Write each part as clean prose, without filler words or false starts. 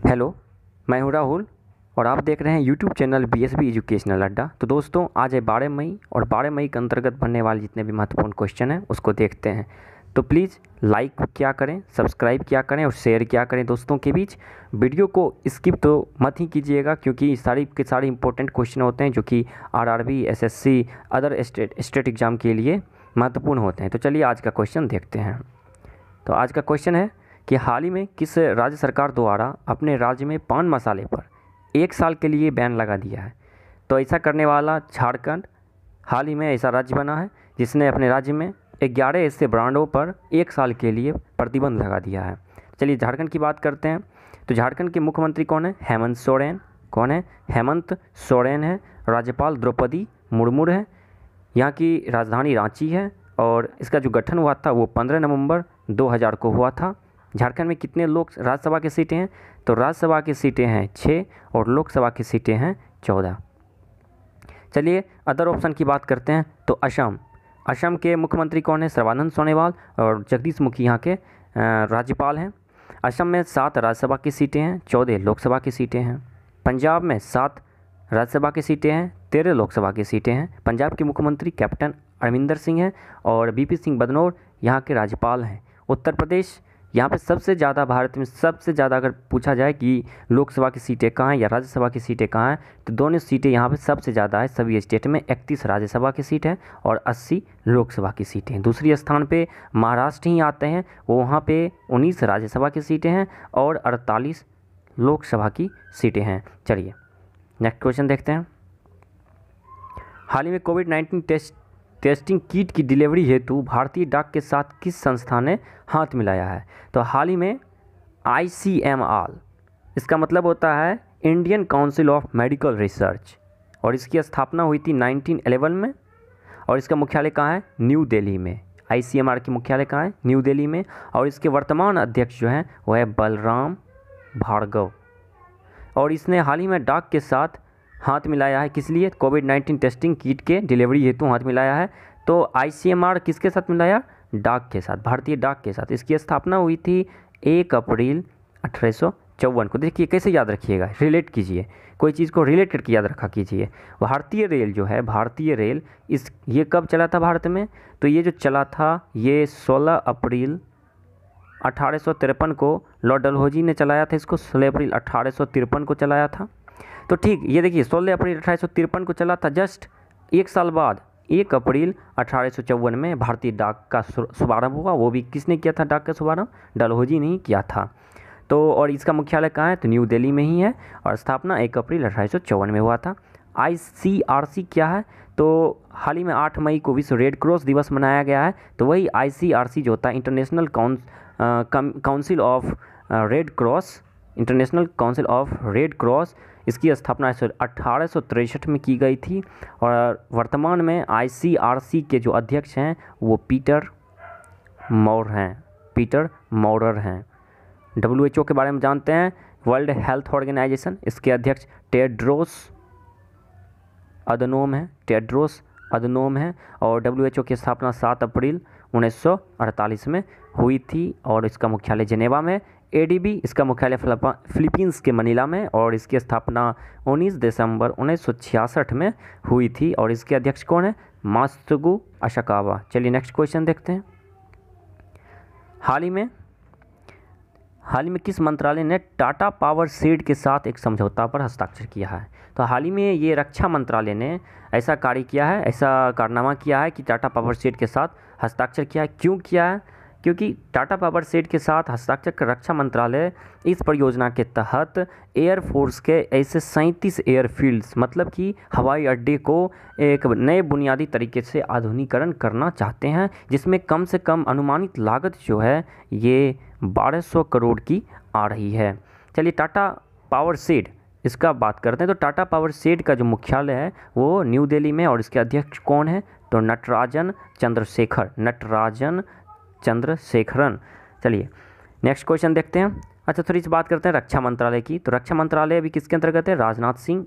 Hello, मैं हूं राहुल और आप देख रहे हैं यूट्यूब चैनल बीएसबी एजुकेशनल अड्डा। तो दोस्तों, आज है 12 मई और 12 मई के अंतर्गत बनने वाले जितने भी महत्वपूर्ण क्वेश्चन हैं उसको देखते हैं। तो प्लीज़ लाइक क्या करें, सब्सक्राइब क्या करें और शेयर क्या करें दोस्तों के बीच। वीडियो को स्किप तो मत ही कीजिएगा, क्योंकि सारी के सारे इंपॉर्टेंट क्वेश्चन होते हैं जो कि RRB, SSC, other state exam के लिए महत्वपूर्ण होते हैं। तो चलिए आज का क्वेश्चन देखते हैं। तो आज का क्वेश्चन है कि हाल ही में किस राज्य सरकार द्वारा अपने राज्य में पान मसाले पर 1 साल के लिए बैन लगा दिया है। तो ऐसा करने वाला झारखंड हाल ही में ऐसा राज्य बना है जिसने अपने राज्य में 11 ऐसे ब्रांडों पर 1 साल के लिए प्रतिबंध लगा दिया है। चलिए झारखंड की बात करते हैं। तो झारखंड के मुख्यमंत्री कौन है? हेमंत सोरेन। कौन है? हेमंत सोरेन है। राज्यपाल द्रौपदी मुर्मू है। यहाँ की राजधानी रांची है और इसका जो गठन हुआ था वो 15 नवंबर 2000 को हुआ था। झारखंड में कितने लोग राज्यसभा की सीटें हैं? तो राज्यसभा की सीटें हैं 6 और लोकसभा की सीटें हैं 14। चलिए अदर ऑप्शन की बात करते हैं। तो असम के मुख्यमंत्री कौन है? सर्बानंद सोनोवाल और जगदीश मुखी यहाँ के राज्यपाल हैं। असम में 7 राज्यसभा की सीटें हैं, 14 लोकसभा की सीटें हैं। पंजाब में 7 राज्यसभा की सीटें हैं, 13 लोकसभा की सीटें हैं। पंजाब के मुख्यमंत्री कैप्टन अमरिंदर सिंह हैं और बीपी सिंह बदनौर यहाँ के राज्यपाल हैं। उत्तर प्रदेश, यहाँ पे सबसे ज़्यादा, भारत में सबसे ज़्यादा अगर पूछा जाए कि लोकसभा की सीटें कहाँ हैं या राज्यसभा की सीटें कहाँ हैं, तो दोनों सीटें यहाँ पे सबसे ज़्यादा है। सभी स्टेट में 31 राज्यसभा की सीट है और 80 लोकसभा की सीटें हैं। दूसरी स्थान पे महाराष्ट्र ही आते हैं, वो वहाँ पे 19 राज्यसभा की सीटें हैं और 48 लोकसभा की सीटें हैं। चलिए नेक्स्ट क्वेश्चन देखते हैं। हाल ही में कोविड-19 टेस्टिंग किट की डिलीवरी हेतु भारतीय डाक के साथ किस संस्था ने हाथ मिलाया है? तो हाल ही में ICMR, इसका मतलब होता है Indian council of medical research, और इसकी स्थापना हुई थी 1911 में और इसका मुख्यालय कहाँ है? न्यू दिल्ली में। ICMR की मुख्यालय कहाँ है? न्यू दिल्ली में। और इसके वर्तमान अध्यक्ष जो हैं वो है बलराम भार्गव। और इसने हाल ही में डाक के साथ हाथ मिलाया है। किस लिए? कोविड-19 टेस्टिंग किट के डिलीवरी हेतु हाथ मिलाया है। तो ICMR किसके साथ मिलाया? डाक के साथ, भारतीय डाक के साथ। इसकी स्थापना हुई थी 1 अप्रैल 1854 को। देखिए कैसे याद रखिएगा, रिलेट कीजिए, कोई चीज़ को रिलेट करके याद रखा कीजिए। भारतीय रेल जो है, भारतीय रेल ये कब चला था भारत में? तो ये जो चला था ये 16 अप्रैल 1853 को लॉर्ड डलहौजी ने चलाया था। इसको 16 अप्रैल 1853 को चलाया था। तो ठीक ये देखिए 16 अप्रैल 1853 को चला था। जस्ट 1 साल बाद 1 अप्रैल 1854 में भारतीय डाक का शुभारंभ हुआ। वो भी किसने किया था डाक का शुभारंभ? डलहौजी ने ही किया था। तो और इसका मुख्यालय कहाँ है? तो न्यू दिल्ली में ही है और स्थापना 1 अप्रैल 1854 में हुआ था। ICRC क्या है? तो हाल ही में 8 मई को विश्व रेड क्रॉस दिवस मनाया गया है। तो वही ICRC जो होता है international council of red cross, international council of red cross, इसकी स्थापना 1863 में की गई थी। और वर्तमान में ICRC के जो अध्यक्ष हैं वो पीटर मौरर हैं। WHO के बारे में जानते हैं, वर्ल्ड हेल्थ ऑर्गेनाइजेशन, इसके अध्यक्ष टेड्रोस अदनोम है और WHO की स्थापना 7 अप्रैल 1948 में हुई थी और इसका मुख्यालय जेनेवा में। ADB, इसका मुख्यालय फिलीपींस के मनीला में और इसकी स्थापना 19 दिसंबर 1966 में हुई थी और इसके अध्यक्ष कौन है? मात्सुगु असाकावा। चलिए नेक्स्ट क्वेश्चन देखते हैं। हाल ही में किस मंत्रालय ने टाटा पावर सेड के साथ एक समझौता पर हस्ताक्षर किया है? तो हाल ही में ये रक्षा मंत्रालय ने ऐसा कार्य किया है, ऐसा कारनामा किया है कि टाटा पावर सेड के साथ हस्ताक्षर किया है। क्यों किया है? क्योंकि टाटा पावर सेड के साथ हस्ताक्षर कर रक्षा मंत्रालय इस परियोजना के तहत एयरफोर्स के ऐसे 37 एयरफील्ड्स, मतलब कि हवाई अड्डे को एक नए बुनियादी तरीके से आधुनिकीकरण करना चाहते हैं, जिसमें कम से कम अनुमानित लागत जो है ये 1200 करोड़ की आ रही है। चलिए टाटा पावर सेड इसका बात करते हैं। तो टाटा पावर सेड का जो मुख्यालय है वो न्यू दिल्ली में और इसके अध्यक्ष कौन है? तो नटराजन चंद्रशेखरन। चलिए नेक्स्ट क्वेश्चन देखते हैं। अच्छा थोड़ी सी बात करते हैं रक्षा मंत्रालय की। तो रक्षा मंत्रालय अभी किसके अंतर्गत है? राजनाथ सिंह।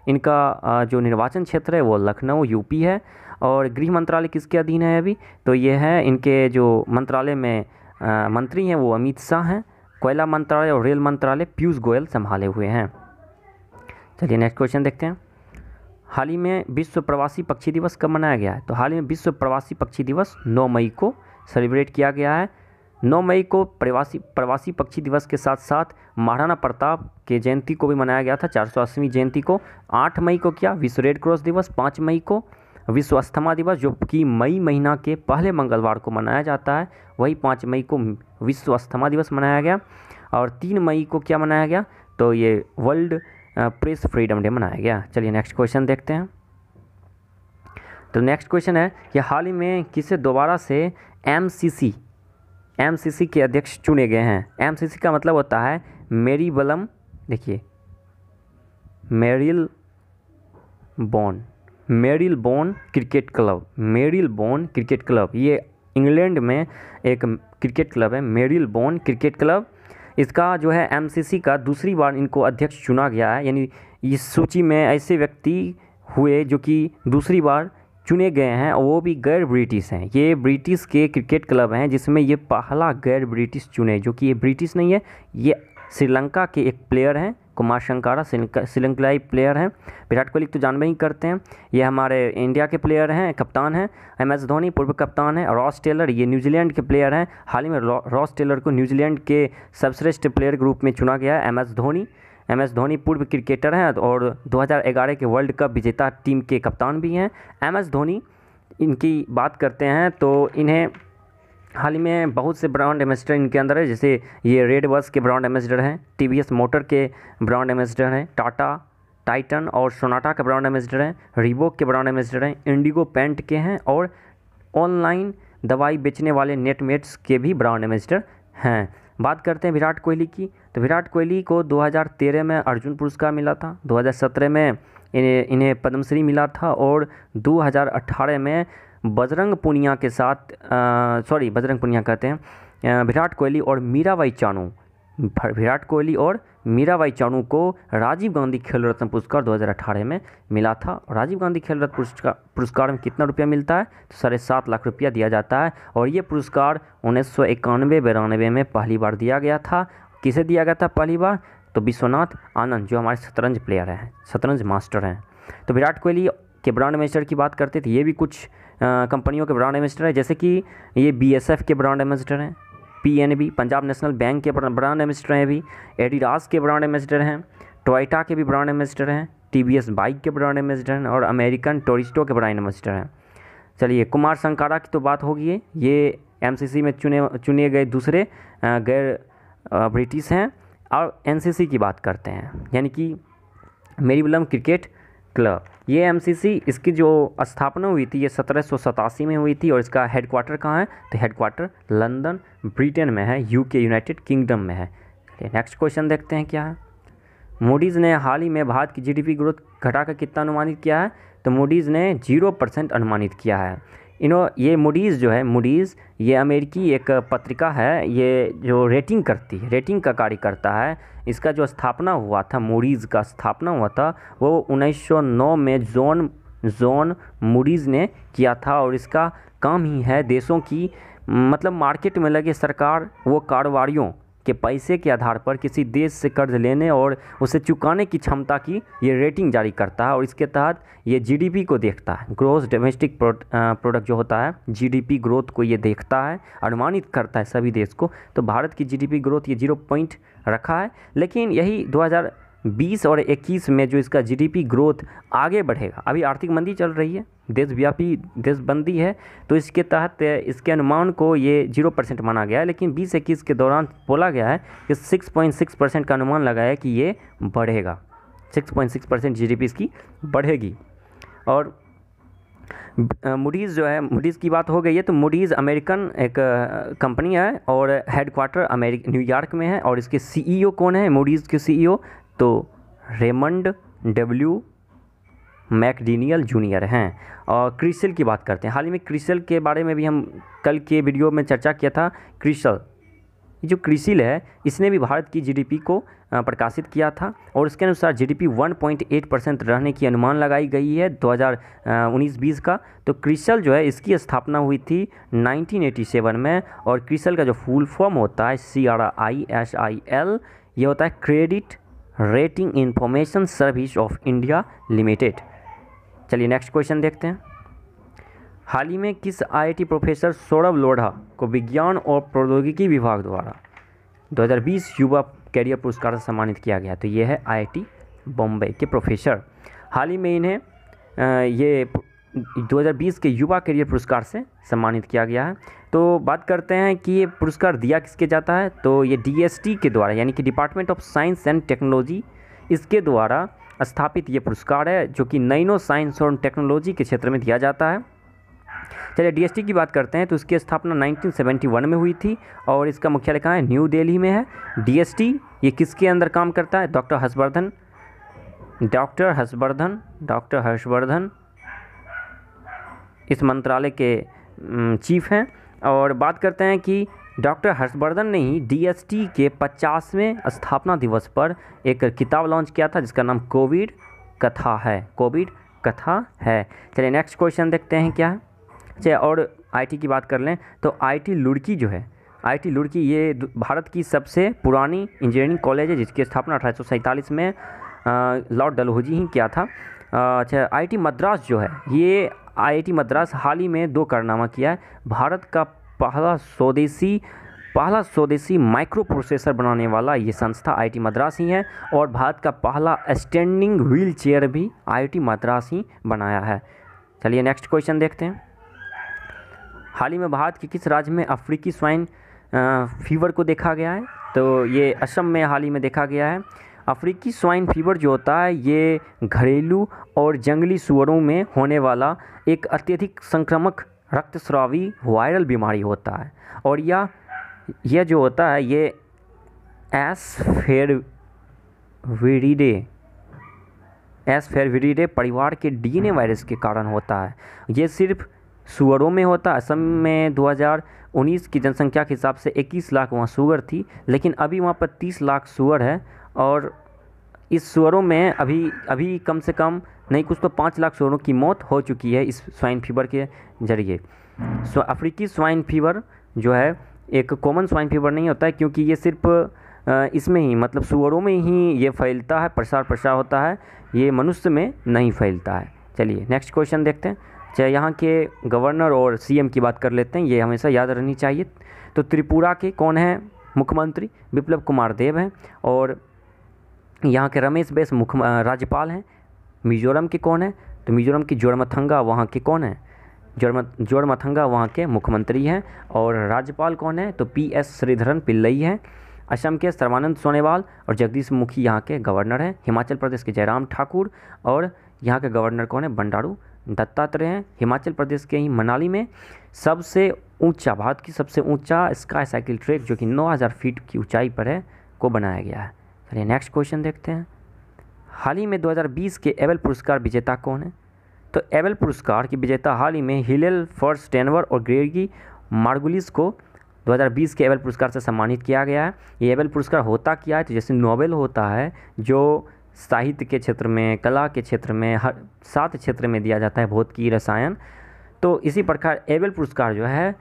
इनका जो निर्वाचन क्षेत्र है वो लखनऊ यूपी है। और गृह मंत्रालय किसके अधीन है अभी? तो ये है, इनके जो मंत्रालय में मंत्री हैं वो अमित शाह हैं कोयला मंत्रालय और रेल मंत्रालय पीयूष गोयल संभाले हुए हैं। चलिए नेक्स्ट क्वेश्चन देखते हैं। हाल ही में विश्व प्रवासी पक्षी दिवस कब मनाया गया है? तो हाल ही में विश्व प्रवासी पक्षी दिवस 9 मई को सेलिब्रेट किया गया है। 9 मई को प्रवासी पक्षी दिवस के साथ साथ महाराणा प्रताप के जयंती को भी मनाया गया था, 480वीं जयंती को। 8 मई को क्या विश्व रेड क्रॉस दिवस, 5 मई को विश्व अस्थमा दिवस जो कि मई महीना के पहले मंगलवार को मनाया जाता है, वही 5 मई को विश्व अस्थमा दिवस मनाया गया। और 3 मई को क्या मनाया गया? तो ये वर्ल्ड प्रेस फ्रीडम डे मनाया गया। चलिए नेक्स्ट क्वेश्चन देखते हैं। तो नेक्स्ट क्वेश्चन है कि हाल ही में किसे दोबारा से एमसीसी के अध्यक्ष चुने गए हैं? एमसीसी का मतलब होता है मेरीबलम, देखिए मेरिलबोन क्रिकेट क्लब, ये इंग्लैंड में एक क्रिकेट क्लब है, मेरिलबोन क्रिकेट क्लब। इसका जो है एमसीसी का दूसरी बार इनको अध्यक्ष चुना गया है, यानी इस सूची में ऐसे व्यक्ति हुए जो कि दूसरी बार चुने गए हैं और वो भी गैर ब्रिटिश हैं। ये ब्रिटिश के क्रिकेट क्लब हैं जिसमें ये पहला गैर ब्रिटिश चुने, जो कि ये ब्रिटिश नहीं है, ये श्रीलंका के एक प्लेयर हैं, कुमार संगकारा श्रीलंकाई प्लेयर हैं। विराट कोहली तो जानबे ही करते हैं, ये हमारे इंडिया के प्लेयर हैं, कप्तान हैं। MS धोनी पूर्व कप्तान है। रॉस टेलर ये न्यूजीलैंड के प्लेयर हैं। हाल ही में रॉस टेलर को न्यूजीलैंड के सर्वश्रेष्ठ प्लेयर के रूप में चुना गया है। MS धोनी पूर्व क्रिकेटर हैं और 2011 के वर्ल्ड कप विजेता टीम के कप्तान भी हैं। MS धोनी, इनकी बात करते हैं तो इन्हें हाल ही में बहुत से ब्रांड एम्बेसडर इनके अंदर है, जैसे ये रेड बस के ब्रांड एम्बेसडर हैं, TVS मोटर के ब्रांड एम्बेसडर हैं, टाटा, टाइटन और सोनाटा के ब्रांड एम्बेसडर हैं, रीबॉक के ब्रांड एम्बेसडर हैं, इंडिगो पेंट के हैं और ऑनलाइन दवाई बेचने वाले नेटमेट्स के भी ब्रांड एम्बेसडर हैं। बात करते हैं विराट कोहली की, तो विराट कोहली को 2013 में अर्जुन पुरस्कार मिला था, 2017 में इन्हें पद्मश्री मिला था और 2018 में बजरंग पुनिया के साथ विराट कोहली और मीराबाई चानू को राजीव गांधी खेल रत्न पुरस्कार 2018 में मिला था। राजीव गांधी खेल रत्न पुरस्कार में कितना रुपया मिलता है? तो 7.5 लाख रुपया दिया जाता है और ये पुरस्कार 1991-92 में पहली बार दिया गया था। किसे दिया गया था पहली बार? तो विश्वनाथ आनंद, जो हमारे शतरंज प्लेयर हैं, शतरंज मास्टर हैं। तो विराट कोहली के ब्रांड एम्बेसडर की बात करते थे, ये भी कुछ कंपनियों के ब्रांड एम्बेसडर है, जैसे कि ये BSF के ब्रांड एम्बेसडर हैं, PNB पंजाब नेशनल बैंक के ब्रांड एम्बेसडर हैं, भी एडिडास के ब्रांड एम्बेसडर हैं, टोयोटा के भी ब्रांड एम्बेसडर हैं, TVS बाइक के ब्रांड एम्बेसडर हैं और अमेरिकन टूरिस्टो के ब्रांड एम्बेसडर हैं। चलिए कुमार संगकारा की तो बात होगी, ये MCC में चुने गए दूसरे गैर ब्रिटिश हैं। और NCC की बात करते हैं, यानी कि मेरीबलम क्रिकेट क्लब। ये MCC, इसकी जो स्थापना हुई थी ये 1787 में हुई थी और इसका हेडक्वार्टर कहाँ है? तो हेडक्वार्टर लंदन ब्रिटेन में है, UK यूनाइटेड किंगडम में है। नेक्स्ट क्वेश्चन देखते हैं क्या है। मूडीज़ ने हाल ही में भारत की GDP ग्रोथ घटाकर कितना अनुमानित किया है? तो मूडीज़ ने 0% अनुमानित किया है। ये मूडीज़ जो है, ये अमेरिकी एक पत्रिका है, ये जो रेटिंग का कार्य करता है। इसका जो स्थापना हुआ था, मूडीज़ का स्थापना हुआ था वो 1909 में जॉन मूडीज़ ने किया था और इसका काम ही है देशों की, मतलब मार्केट में लगे सरकार वो कारोबारियों के पैसे के आधार पर किसी देश से कर्ज लेने और उसे चुकाने की क्षमता की ये रेटिंग जारी करता है और इसके तहत ये GDP को देखता है, ग्रोस डोमेस्टिक प्रोडक्ट जो होता है, GDP ग्रोथ को ये देखता है, अनुमानित करता है सभी देश को। तो भारत की GDP ग्रोथ ये 0 पॉइंट रखा है, लेकिन यही 2020 और 21 में जो इसका GDP ग्रोथ आगे बढ़ेगा, अभी आर्थिक मंदी चल रही है, देशव्यापी देशबंदी है, तो इसके तहत इसके अनुमान को ये 0% माना गया है, लेकिन 20-21 के दौरान बोला गया है कि 6.6% का अनुमान लगाया है कि ये बढ़ेगा, 6.6% GDP इसकी बढ़ेगी। और मूडीज़ जो है, मूडीज़ की बात हो गई है, तो मूडीज़ अमेरिकन एक कंपनी है और हेडक्वार्टर न्यूयॉर्क में है और इसके CEO कौन है? मूडीज़ के CEO तो रेमंड W मैकडेनियल जूनियर हैं। और क्रिसिल की बात करते हैं। हाल ही में क्रिसिल के बारे में भी हम कल के वीडियो में चर्चा किया था। क्रिसिल जो क्रिसिल है इसने भी भारत की जीडीपी को प्रकाशित किया था और उसके अनुसार जीडीपी 1.8% रहने की अनुमान लगाई गई है 2019-20 का। तो क्रिसल जो है इसकी स्थापना हुई थी 1987 में और क्रिसल का जो फुल फॉर्म होता है CRISIL, ये होता है credit rating information service of India limited. चलिए नेक्स्ट क्वेश्चन देखते हैं। हाल ही में किस आईआईटी प्रोफेसर सौरभ लोढ़ा को विज्ञान और प्रौद्योगिकी विभाग द्वारा 2020 युवा कैरियर पुरस्कार से सम्मानित किया गया? तो ये है आईआईटी बॉम्बे के प्रोफेसर। हाल ही में इन्हें ये 2020 के युवा कैरियर पुरस्कार से सम्मानित किया गया है। तो बात करते हैं कि ये पुरस्कार दिया किसके जाता है, तो ये DST के द्वारा यानी कि department of science and technology, इसके द्वारा स्थापित ये पुरस्कार है जो कि नैनो साइंस और टेक्नोलॉजी के क्षेत्र में दिया जाता है। चलिए DST की बात करते हैं तो इसकी स्थापना 1971 में हुई थी और इसका मुख्यालय कहाँ है? न्यू दिल्ली में है। DST ये किसके अंदर काम करता है? डॉक्टर हर्षवर्धन इस मंत्रालय के चीफ हैं। और बात करते हैं कि डॉक्टर हर्षवर्धन ने ही DST के 50वें स्थापना दिवस पर एक किताब लॉन्च किया था जिसका नाम कोविड कथा है। चलिए नेक्स्ट क्वेश्चन देखते हैं क्या है। अच्छा, और आईटी की बात कर लें तो आईटी रुड़की जो है, आईटी रुड़की ये भारत की सबसे पुरानी इंजीनियरिंग कॉलेज है जिसकी स्थापना 1847 में लॉर्ड डलहौजी ही किया था। अच्छा, आईटी मद्रास जो है, ये आईआईटी मद्रास हाल ही में 2 कारनामा किया है। भारत का पहला स्वदेशी माइक्रो प्रोसेसर बनाने वाला ये संस्था आईआईटी मद्रास ही है और भारत का पहला स्टैंडिंग व्हील चेयर भी आईआईटी मद्रास ही बनाया है। चलिए नेक्स्ट क्वेश्चन देखते हैं। हाल ही में भारत के किस राज्य में अफ्रीकी स्वाइन फीवर को देखा गया है? तो ये असम में हाल ही में देखा गया है। अफ्रीकी स्वाइन फीवर जो होता है ये घरेलू और जंगली सूअरों में होने वाला एक अत्यधिक संक्रामक रक्तस्रावी वायरल बीमारी होता है और यह जो होता है ये एसफेरविरिडे परिवार के DNA वायरस के कारण होता है। ये सिर्फ सूअरों में होता है। असम में 2019 की जनसंख्या के हिसाब से 21 लाख वहाँ सूअर थी, लेकिन अभी वहाँ पर 30 लाख सूअर है और इस सूअरों में अभी कम से कम नहीं कुछ तो 5 लाख सूअरों की मौत हो चुकी है इस स्वाइन फीवर के जरिए। अफ्रीकी स्वाइन फीवर जो है एक कॉमन स्वाइन फीवर नहीं होता है क्योंकि ये सिर्फ इसमें ही मतलब सूअरों में ही ये फैलता है, प्रसार होता है, ये मनुष्य में नहीं फैलता है। चलिए नेक्स्ट क्वेश्चन देखते हैं। चाहे यहाँ के गवर्नर और CM की बात कर लेते हैं, ये हमेशा याद रहनी चाहिए। तो त्रिपुरा के कौन है मुख्यमंत्री? बिप्लब कुमार देव हैं और यहाँ के रमेश बैस राज्यपाल हैं। मिजोरम के कौन है? तो मिजोरम की जोरमथंगा वहाँ के कौन है? जोरमथंगा वहाँ के मुख्यमंत्री हैं और राज्यपाल कौन है? तो PS श्रीधरन पिल्लई हैं। असम के सर्बानंद सोनोवाल और जगदीश मुखी यहाँ के गवर्नर हैं। हिमाचल प्रदेश के जयराम ठाकुर और यहाँ के गवर्नर कौन है? बंडारू दत्तात्रेय हैं। हिमाचल प्रदेश के ही मनाली में भारत की सबसे ऊंचा स्काई साइकिल ट्रैक जो कि 9000 फीट की ऊंचाई पर है को बनाया गया है। चलिए नेक्स्ट क्वेश्चन देखते हैं। हाल ही में 2020 के एबल पुरस्कार विजेता कौन है? तो एबल पुरस्कार की विजेता हाल ही में हिलेल फर्स्टेनवर और ग्रेगी मार्गुलिस को 2020 के एबल पुरस्कार से सम्मानित किया गया है। ये एबल पुरस्कार होता क्या है? तो जैसे नोबेल होता है जो साहित्य के क्षेत्र में, कला के क्षेत्र में, हर 7 क्षेत्र में दिया जाता है, भौतिकी, रसायन, तो इसी प्रकार एबल पुरस्कार जो है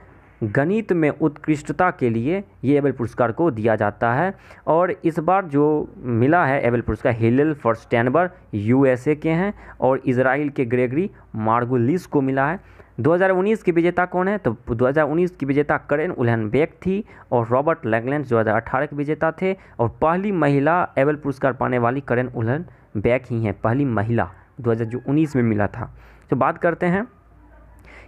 गणित में उत्कृष्टता के लिए ये एबल पुरस्कार को दिया जाता है। और इस बार जो मिला है एबल पुरस्कार हिलेल फर्स्टेनबर USA के हैं और इजराइल के ग्रेगरी मार्गुलिस को मिला है। 2019 की विजेता कौन है? तो 2019 की विजेता करेन उल्हनबेक थी और रॉबर्ट लैगलैंड 2018 के विजेता थे और पहली महिला एबल पुरस्कार पाने वाली करेन उल्हनबेक ही हैं, पहली महिला 2019 में मिला था। तो बात करते हैं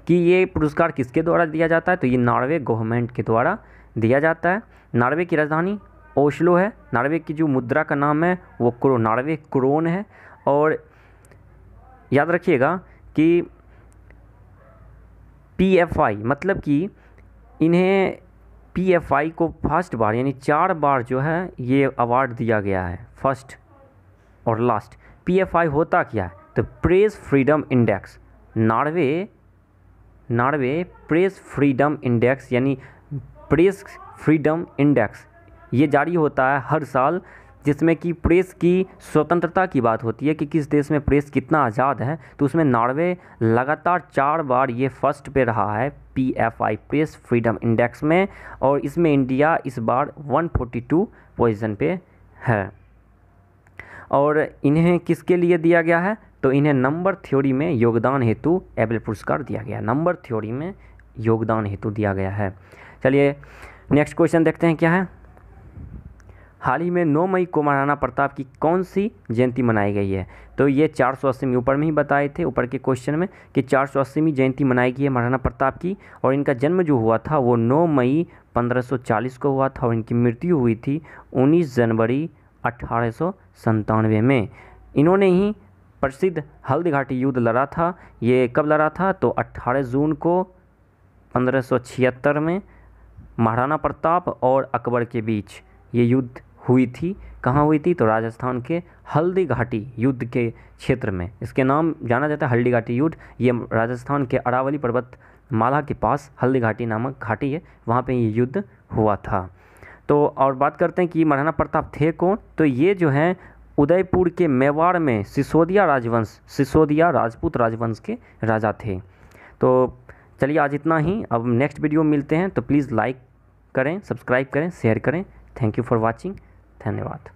कि ये पुरस्कार किसके द्वारा दिया जाता है? तो ये नॉर्वे गवर्नमेंट के द्वारा दिया जाता है। नॉर्वे की राजधानी ओस्लो है। नॉर्वे की जो मुद्रा का नाम है वो नॉर्वे क्रोन है। और याद रखिएगा कि PFI मतलब कि इन्हें PFI को फर्स्ट बार यानी 4 बार जो है ये अवार्ड दिया गया है, फर्स्ट और लास्ट। PFI होता क्या है? तो press freedom index, Norway press freedom index यानी प्रेस फ्रीडम इंडेक्स ये जारी होता है हर साल, जिसमें कि प्रेस की स्वतंत्रता की बात होती है कि किस देश में प्रेस कितना आज़ाद है। तो उसमें नॉर्वे लगातार 4 बार ये फर्स्ट पे रहा है PFI प्रेस फ्रीडम इंडेक्स में, और इसमें इंडिया इस बार 142 पोजीशन पे है। और इन्हें किसके लिए दिया गया है? तो इन्हें नंबर थ्योरी में योगदान हेतु एबेल पुरस्कार दिया गया है। नंबर थ्योरी में योगदान हेतु दिया गया है। चलिए नेक्स्ट क्वेश्चन देखते हैं क्या है। हाल ही में 9 मई को महाराणा प्रताप की कौन सी जयंती मनाई गई है? तो ये 480वीं, ऊपर में ही बताए थे ऊपर के क्वेश्चन में कि 480वीं जयंती मनाई गई है महाराणा प्रताप की, और इनका जन्म जो हुआ था वो 9 मई 1540 को हुआ था, और इनकी मृत्यु हुई थी 19 जनवरी 1897 में। इन्होंने ही प्रसिद्ध हल्दी घाटी युद्ध लड़ा था। ये कब लड़ा था? तो 18 जून को 1576 में महाराणा प्रताप और अकबर के बीच ये युद्ध हुई थी। कहाँ हुई थी? तो राजस्थान के हल्दी घाटी युद्ध के क्षेत्र में। इसके नाम जाना जाता है हल्दी घाटी युद्ध। ये राजस्थान के अरावली पर्वत माला के पास हल्दी घाटी नामक घाटी है, वहाँ पे ये युद्ध हुआ था। तो और बात करते हैं कि महाराणा प्रताप थे कौन? तो ये जो हैं उदयपुर के मेवाड़ में सिसोदिया राजवंश, सिसोदिया राजपूत राजवंश के राजा थे। तो चलिए आज इतना ही। अब नेक्स्ट वीडियो में मिलते हैं, तो प्लीज़ लाइक करें, सब्सक्राइब करें, शेयर करें। Thank you for watching. धन्यवाद।